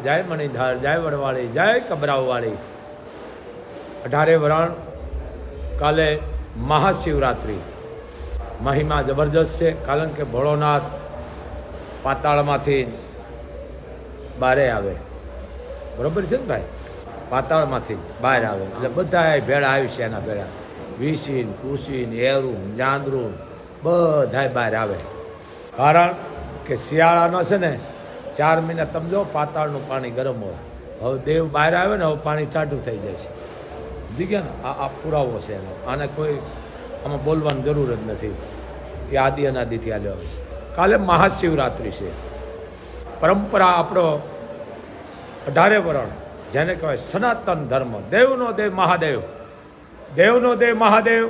જય મણિધાર, જય વડવાળી, જય કબરાવવાળી. 18 વરાણ કાલે મહાશિવરાત્રિ. મહિમા જબરજસ્ત છે. કારણ કે ભોળોનાથ પાતાળમાંથી બહાર આવે, બરોબર છે ને ભાઈ? પાતાળમાંથી બહાર આવે એટલે બધા ભેળા આવી છે. એના ભેળા વિસીન, કુસીન, એરું, જાંદરું બધા બહાર આવે. કારણ કે શિયાળાનો છે ને 4 મહિના તમે જો પાતાળનું પાણી ગરમ હોય. હવે દેવ બહાર આવે ને હવે પાણી ટાઢું થઈ જાય છે. સમજી ગયા ને? આ પુરાવો છે એનો. આને કોઈ આમાં બોલવાની જરૂર જ નથી. એ આદિ અનાદિથી હાલ્યો આવે છે. કાલે મહાશિવરાત્રિ છે. પરંપરા આપણો 18 વરણ, જેને કહેવાય સનાતન ધર્મ. દેવનો દેવ મહાદેવ, દેવનો દેવ મહાદેવ.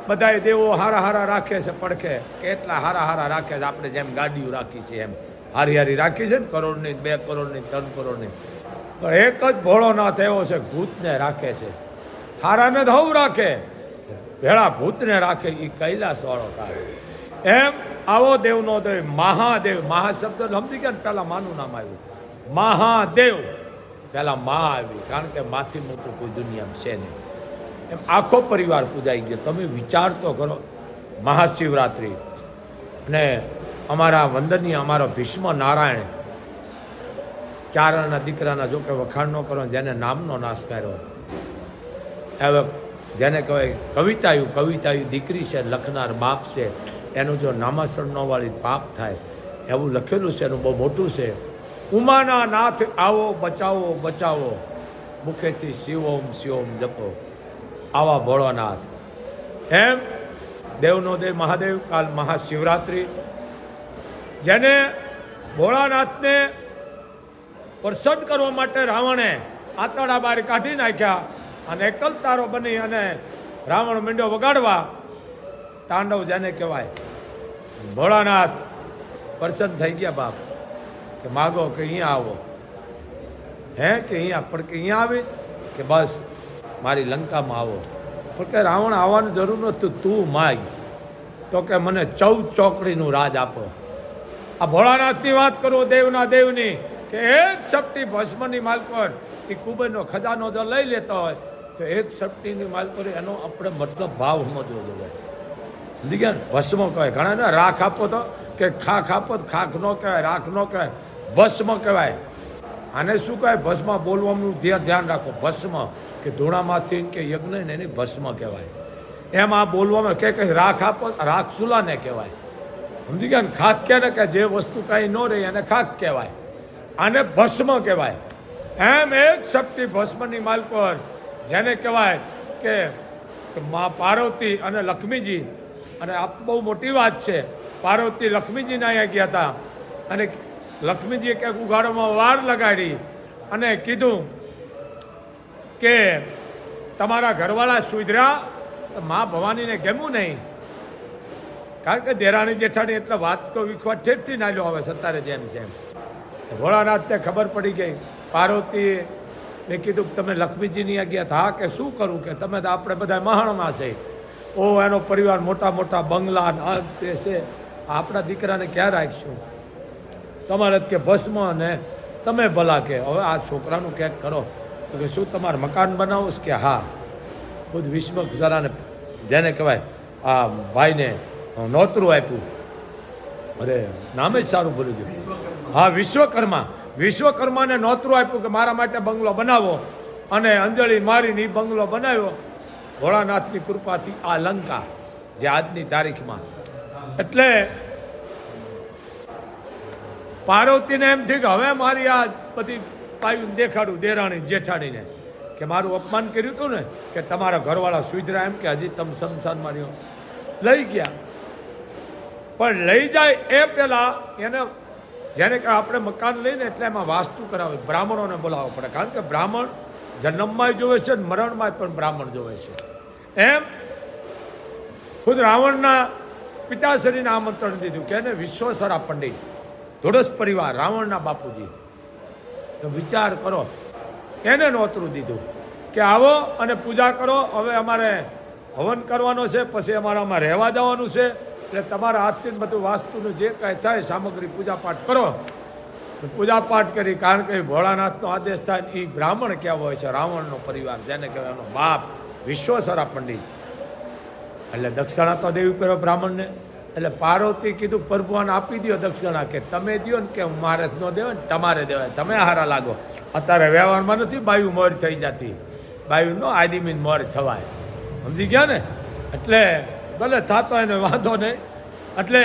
બધાએ દેવો હારા હારા રાખે છે. પડખે કેટલા હારા હારા રાખે છે. આપણે જેમ ગાડીઓ રાખી છે એમ હારી હારી રાખી છે ને, કરોડની, 2 કરોડની, 3 કરોડની. પણ એક જ ભોળોનાથ એવો છે, ભૂતને રાખે છે. હારાને જ હવ રાખે, ભેળા ભૂતને રાખે. એ કૈલાસ વાળો કાળ. એમ આવો દેવનો દેવ મહાદેવ. મહાશબ્દ સમજી ગયા ને? પેલા માનું નામ આવ્યું મહાદેવ. પેલા મા આવી, કારણ કે માથી મોટું કોઈ દુનિયામાં છે નહીં. એમ આખો પરિવાર પૂજાઈ ગયો. તમે વિચાર તો કરો. મહાશિવરાત્રિ ને અમારા વંદનીય અમારો ભીષ્મ નારાયણ, 4 દીકરાના, જો કે વખાણ ન કરો, જેને નામનો નાશ કર્યો. હવે જેને કહેવાય કવિતાયું દીકરી છે, લખનાર બાપ છે, એનું જો નામાસણ ન વાળી પાપ થાય એવું લખેલું છે. એનું બહુ મોટું છે. ઉમાના નાથ આવો, બચાવો બચાવો, મુખેથી શિવોમ શિવોમ જપો. આવા ભોળોનાથ. એમ દેવનો દેવ મહાદેવ. કાલ મહાશિવરાત્રિ. જેને ભોળાનાથને પ્રસન્ન કરવા માટે રાવણે આતરડા બહાર કાઢી નાખ્યા અને એકલતારો બની અને રાવણ મીંડો વગાડવા. તાંડવ જેને કહેવાય. ભોળાનાથ પ્રસન્ન થઈ ગયા. બાપ કે માગો કે અહીંયા આવો. હે કે અહીંયા, પણ કે અહીંયા આવી કે બસ મારી લંકામાં આવો. પણ કે રાવણ આવવાની જરૂર નથી, તું માગ. તો કે મને 14 ચોકડીનું રાજ આપો. આ ભોળાનાથની વાત કરું, દેવના દેવની, કે એક સપટી ભસ્મની માલકોર એ કુબેરનો ખજાનો જો લઈ લેતો હોય તો એક સપટીની માલકોર, એનો આપણે મતલબ ભાવ સમજવો જોઈએ. સમજી ગયા ને? ભસ્મ કહેવાય. ઘણા ને રાખ આપો તો કે ખાખ આપો તો ખાખ ન કહેવાય, રાખ ન કહેવાય, ભસ્મ કહેવાય. આને શું કહેવાય? ભસ્મ. બોલવાનું ધ્યાન રાખો. ભસ્મ કે ધૂણામાંથી કે યજ્ઞ ને એની ભસ્મ કહેવાય. એમ આ બોલવામાં કે રાખ આપો, રાખ સુલાને કહેવાય. સમજી ગયા ને? ખાખ કે ને કે જે વસ્તુ કાંઈ ન રહી એને ખાખ કહેવાય. આને ભસ્મ કહેવાય. એમ એક શક્તિ ભસ્મની માલકોર, જેને કહેવાય કે મા પાર્વતી અને લક્ષ્મીજી. અને આ બહુ મોટી વાત છે. પાર્વતી લક્ષ્મીજીને અહીંયા ગયા હતા અને લક્ષ્મીજીએ ક્યાંક ઉઘાડોમાં વાર લગાડી અને કીધું કે તમારા ઘરવાળા સુધર્યા. મા ભવાનીને ગમ્યું નહીં, કારણ કે દેરાણી જેઠાણી એટલે વાત તો વિખવાટ ઠેઠથી નાલ્યો આવે સત્તારે જેમ છે એમ. ભોળાનાથને ખબર પડી ગઈ. પાર્વતીએ કીધું કે તમે લક્ષ્મીજીની ગયા હતા. હા કે શું કરું? કે તમે તો આપણે બધા મહાણમાં છે. ઓ એનો પરિવાર મોટા મોટા બંગલા તે છે, આપણા દીકરાને ક્યાં રાખશું? તમારે કે ભસ્મ ને તમે ભલા કે હવે આ છોકરાનું ક્યાંક કરો. તો કે શું તમારે મકાન બનાવો છે? કે હા. ખુદ વિશ્વકર્માને, જેને કહેવાય આ ભાઈને નોતરું આપ્યું. અરે નામ જ સારું ભૂલી ગયું. હા, વિશ્વકર્મા. વિશ્વકર્માને નોતરું આપ્યું કે મારા માટે બંગલો બનાવો. અને અંજલિ મારીને એ બંગલો બનાવ્યો. ભોળાનાથની કૃપાથી આ લંકા જે આજની તારીખમાં. એટલે પાર્વતીને એમ થયું કે હવે મારી આ બધી પાયું દેખાડું દેરાણી જેઠાણીને કે મારું અપમાન કર્યું હતું ને, કે તમારા ઘરવાળા સુધરા એમ કે હજી તમે શમશાનમાં રહ્યો. લઈ ગયા. પણ લઈ જાય એ પહેલા એને, જેને કે આપણે મકાન લઈને એટલે એમાં વાસ્તુ કરાવે. બ્રાહ્મણોને બોલાવવો પડે, કારણ કે બ્રાહ્મણ જન્મમાં જોવે છે ને મરણમાં પણ બ્રાહ્મણ જોવે છે. એમ ખુદ રાવણના પિતાશ્રીને આમંત્રણ દીધું કે એને વિશ્વેશ્વરા પંડિત, ધોળસ પરિવાર, રાવણના બાપુજી. તો વિચાર કરો, એને નોતરું દીધું કે આવો અને પૂજા કરો. હવે અમારે હવન કરવાનો છે, પછી અમારામાં રહેવા જવાનું છે, એટલે તમારા હાથથી બધું વાસ્તુનું જે કાંઈ થાય સામગ્રી પૂજાપાઠ કરો. પૂજાપાઠ કરી, કારણ કે ભોળાનાથનો આદેશ થાય એ બ્રાહ્મણ કેવો હોય છે, રાવણનો પરિવાર જેને કહેવાય એનો બાપ વિશ્વેશ્વરા પંડિત. એટલે દક્ષિણા તો દેવી પહેરો બ્રાહ્મણને. એટલે પાર્વતી કીધું પ્રભુઆને આપી દો દક્ષિણા, કે તમે દો ને કે મારે ન દેવાય ને તમારે દેવાય, તમે હારા લાગો. અત્યારે વ્યવહારમાં નથી બાયું મોર થઈ જતી, બાયું નો આદિમીન મોર થવાય, સમજી ગયા ને. એટલે ભલે થતો એને વાંધો નહીં. એટલે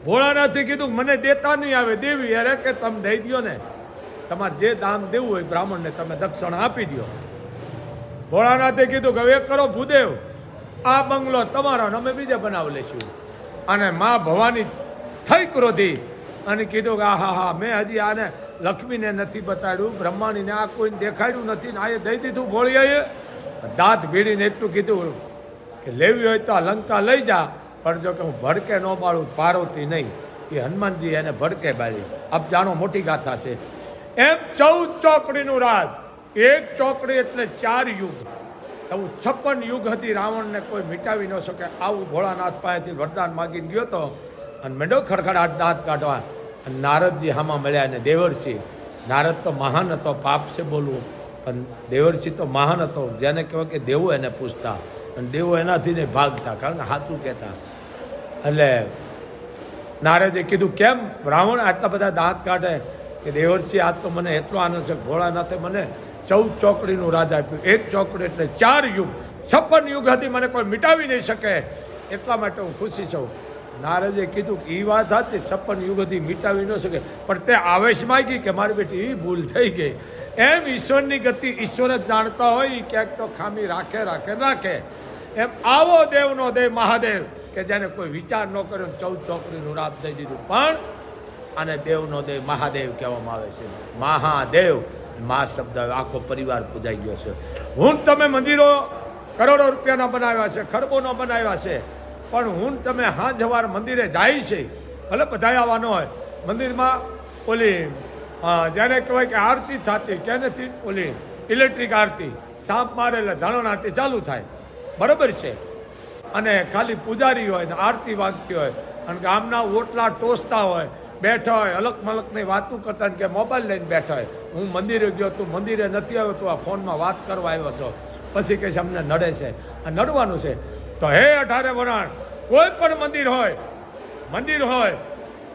ભોળાનાથે કીધું મને દેતા નહીં આવે દેવી, અરે કે તમે દઈ દો ને, તમારે જે દાન દેવું હોય બ્રાહ્મણને તમે દક્ષિણા આપી દો. ભોળાનાથે કીધું કે હવે કરો ભૂદેવ, આ બંગલો તમારો અમે બીજે બનાવી લઈશું. અને મા ભવાની થઈ ક્રોધી અને કીધું કે હા મેં હજી આને લક્ષ્મીને નથી બતાડ્યું, બ્રહ્માણીને આ કોઈને દેખાડ્યું નથી ને આ દઈ દીધું. ભોળિયાએ દાંત ભીડીને એટલું કીધું કે લેવી હોય તો આ લંકા લઈ જા, પણ જો કે હું ભડકે ન બાળું પાર્વતી નહીં. એ હનુમાનજી એને ભડકે બાળી. આપ જાણો મોટી ગાથા છે. એમ 14 ચોકડીનું રાજ, એક ચોકડી એટલે 4 યુગ, એવું 56 યુગ હતી. રાવણને કોઈ મિટાવી ન શકે. આવું ભોળાનાથ પાસેથી વરદાન માગીને ગયો હતો અને મેંડો ખડખડાટ દાંત કાઢવા. અને નારદજી હામાં મળ્યા અને દેવર્ષિ. નારદ તો મહાન હતો, પાપ છે બોલવું, પણ દેવર્ષિ તો મહાન હતો, જેને કહેવાય કે દેવો એને પૂછતા અને દેવો એનાથી ને ભાગતા, કારણ કે હાથું કહેતા. એટલે નારદે કીધું કેમ રાવણ આટલા બધા દાંત કાઢે? કે દેવર્ષિ આજ તો મને એટલો આનંદ છે, ભોળાનાથે મને 14 ચોકડીનું રાજ આપ્યું. એક ચોકડી એટલે 4 યુગ, 56 યુગ હતી, મને કોઈ મિટાવી નહીં શકે, એટલા માટે હું ખુશી છું. નારદે કીધું કે એ વાત હતી, 56 યુગ હતી મિટાવી ન શકે, પણ તે આવેશમાં ગઈ કે મારી બેટી એ ભૂલ થઈ ગઈ. એમ ઈશ્વરની ગતિ ઈશ્વર જ જાણતા હોય, ક્યાંક તો ખામી રાખે. એમ આવો દેવનો દેવ મહાદેવ કે જેને કોઈ વિચાર ન કર્યો, 14 ચોકડીનું રાજ દઈ દીધું. પણ આને દેવનો દેવ મહાદેવ કહેવામાં આવે છે. મહાદેવ, મા શબ્દ આખો પરિવાર પૂજાઈ ગયો છે. હું તમે મંદિરો કરોડો રૂપિયાના બનાવ્યા છે, ખરબોનો બનાવ્યા છે, પણ હું તમે હાંજ સવાર મંદિરે જાય છે, ભલે બધા આવવાનો હોય મંદિરમાં, ઓલી જ્યારે કહેવાય કે આરતી થતી, કે નથી ઓલી ઇલેક્ટ્રિક આરતી, સાપ મારે એટલે ધાણણ આરતી ચાલુ થાય, બરાબર છે. અને ખાલી પૂજારી હોય ને આરતી વાગતી હોય, અને ગામના ઓટલા ટોસતા હોય, બેઠા હોય અલગ મલકની વાતું કરતા, કે મોબાઈલ લઈને બેઠા હોય. હું મંદિરે ગયો, તું મંદિરે નથી આવ્યો, તું આ ફોનમાં વાત કરવા આવ્યો છો. પછી કહે છે અમને નડે છે, આ નડવાનું છે. તો હે 18 વરાણ, કોઈ પણ મંદિર હોય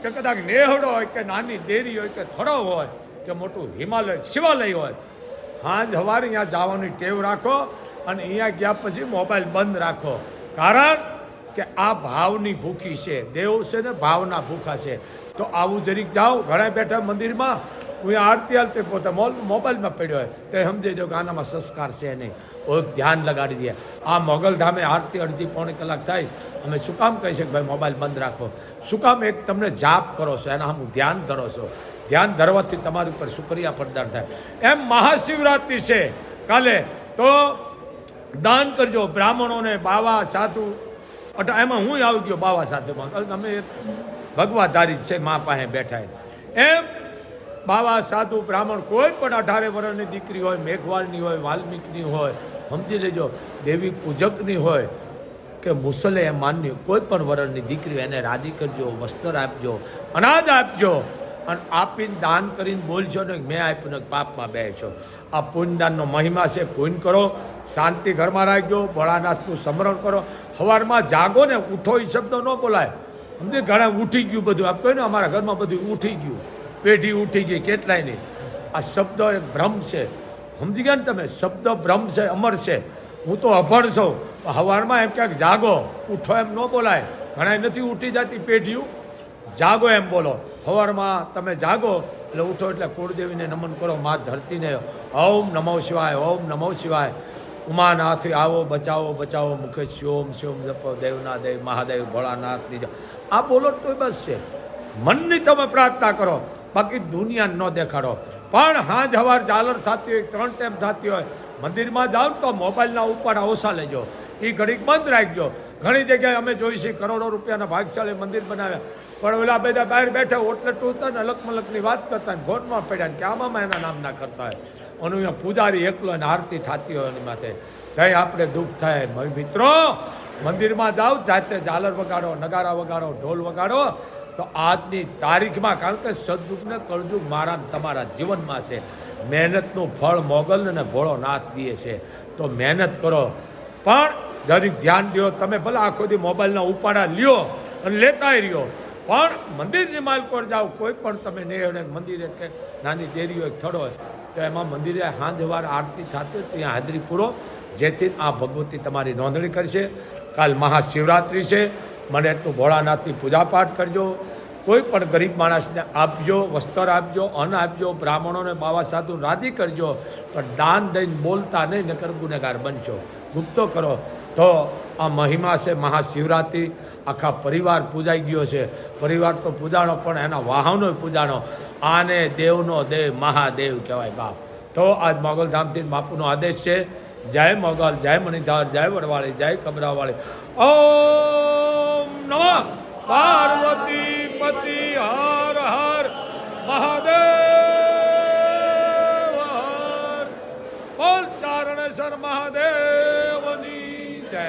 કે કદાચ નેહડો હોય કે નાની ડેરી હોય કે થોડો હોય કે મોટું હિમાલય શિવાલય હોય, હાંજ સવારે અહીંયા જવાની ટેવ રાખો. અને અહીંયા ગયા પછી મોબાઈલ બંધ રાખો, કારણ કે આ ભાવની ભૂખી છે. દેવ છે ને ભાવના ભૂખા છે. તો આવું જરીક જાઓ, ઘણા બેઠા મંદિરમાં, હું આરતી હાલતી પોતે મોબાઈલમાં પડ્યો હોય તો સમજી જો કે આનામાં સંસ્કાર છે નહીં. ધ્યાન લગાડી દે. આ મોગલધામે આરતી અડધી પોણી કલાક થાય, અમે શું કામ કહી છે કે ભાઈ મોબાઈલ બંધ રાખો? શું કામ? એક તમને જાપ કરો છો, એના હું ધ્યાન ધરો છો. ધ્યાન ધરવાથી તમારી ઉપર શુક્રિયા પ્રદાન થાય. એમ મહાશિવરાત્રિ છે કાલે, તો દાન કરજો બ્રાહ્મણોને, બાવા સાધુ. એમાં હું આવી ગયો બાવા સાધુમાં, કારણ કે અમે ભગવાધારી છે, મા પાસે બેઠા. એમ બાવા સાધુ બ્રાહ્મણ કોઈ પણ 18 વર્ષની દીકરી હોય, મેઘવાળની હોય, વાલ્મીકની હોય, સમજી લેજો, દેવી પૂજકની હોય કે મુસલમાનની કોઈ પણ વર્ષની દીકરી, એને રાજી કરજો, વસ્ત્ર આપજો, અનાજ આપજો. અને આપીને દાન કરીને બોલશો ને મેં આપ્યું ને પાપમાં બેસો. આ પુણ્યદાનનો મહિમા છે. પુણ્ય કરો, શાંતિ ઘરમાં રાખજો, ભોળાનાથનું સ્મરણ કરો. સવારમાં જાગો ને, ઉઠો એ શબ્દ ન બોલાય. સમજે ઘણા ઉઠી ગયું બધું, આપ કહ્યું ને અમારા ઘરમાં બધું ઉઠી ગયું, પેઢી ઉઠી ગઈ, કેટલાય નહીં. આ શબ્દ એક ભ્રમ છે, સમજી ગયા ને તમે? શબ્દ ભ્રમ છે, અમર છે. હું તો અભણ છું, સવારમાં એમ ક્યાંક જાગો, ઉઠો એમ ન બોલાય. ઘણા નથી ઉઠી જતી પેઢીઓ, જાગો એમ બોલો. સવારમાં તમે જાગો એટલે ઉઠો એટલે કુળદેવીને નમન કરો, મા ધરતીને ઓમ નમો શિવાય, ઓમ નમો શિવાય. ઉમાનાથ આવો, બચાવો, મુખે શિવમ જપો, દેવના દેવ મહાદેવ ભોળાનાથની. આ બોલો તો બસ છે. મનની તમે પ્રાર્થના કરો, બાકી દુનિયા ન દેખાડો. પણ હાંજ સવાર ઝાલર થતી હોય, 3 ટાઈમ થતી હોય, મંદિરમાં જાઓ તો મોબાઈલના ઉપાડા ઓછા લેજો, એ ઘડીક બંધ રાખજો. ઘણી જગ્યાએ અમે જોઈ છે કરોડો રૂપિયાના ભાગશાળી મંદિર બનાવ્યા, પણ ઓલા બધા બહાર બેઠા ઓટલે ટૂંકતા ને અલગ મલકની વાત કરતા ને ફોનમાં પડ્યા ને કે આમાં એના નામ ના કરતા હોય. અને અહીંયા પૂજારી એકલો અને આરતી થતી હોય એની માથે, ત્યાં આપણે દુઃખ થાય. મિત્રો મંદિરમાં જાઓ, જાતે ઝાલર વગાડો, નગારા વગાડો, ઢોલ વગાડો, તો આજની તારીખમાં, કારણ કે સદયુગ ને કળયુગ મારા ને તમારા જીવનમાં છે. મહેનતનું ફળ મોગલ અને ભોળો નાથ દે છે. તો મહેનત કરો, પણ જરીક ધ્યાન દો. તમે ભલે આખો દી મોબાઈલના ઉપાડા લ્યો અને લેતાય રહ્યો, પણ મંદિરની માલકોર જાઓ. કોઈ પણ તમે ને મંદિરે કે નાની ડેરીઓ એક થડો હોય તો એમાં મંદિરે સાંજ વાર આરતી થતી હોય ત્યાં હાજરી પૂરો, જેથી આ ભગવતી તમારી નોંધણી કરશે. કાલ મહાશિવરાત્રિ છે, મને એટલું ભોળાનાથની પૂજાપાઠ કરજો. કોઈ પણ ગરીબ માણસને આપજો, વસ્ત્ર આપજો, અન્ન આપજો, બ્રાહ્મણોને બાવા સાધુ રાજી કરજો. પણ દાન દઈને બોલતા નહીં, નકર ગુનેગાર બનશો. ગુપ્તો કરો. તો આ મહિમા છે મહાશિવરાત્રિ. આખા પરિવાર પૂજાઈ ગયો છે. પરિવાર તો પૂજાણો, પણ એના વાહનો પૂજાણો. આને દેવનો દેવ મહાદેવ કહેવાય બાપ. તો આજ મોગલધામથી બાપુનો આદેશ છે. જય મોગલ, જય મણિધાર, જય વડવાળી, જય કબરાવાળી. ઓમ નમઃ પાર્વતી પતિ હર હર મહાદેવ હર. બોલ ચારણેશ્વર મહાદેવની જય.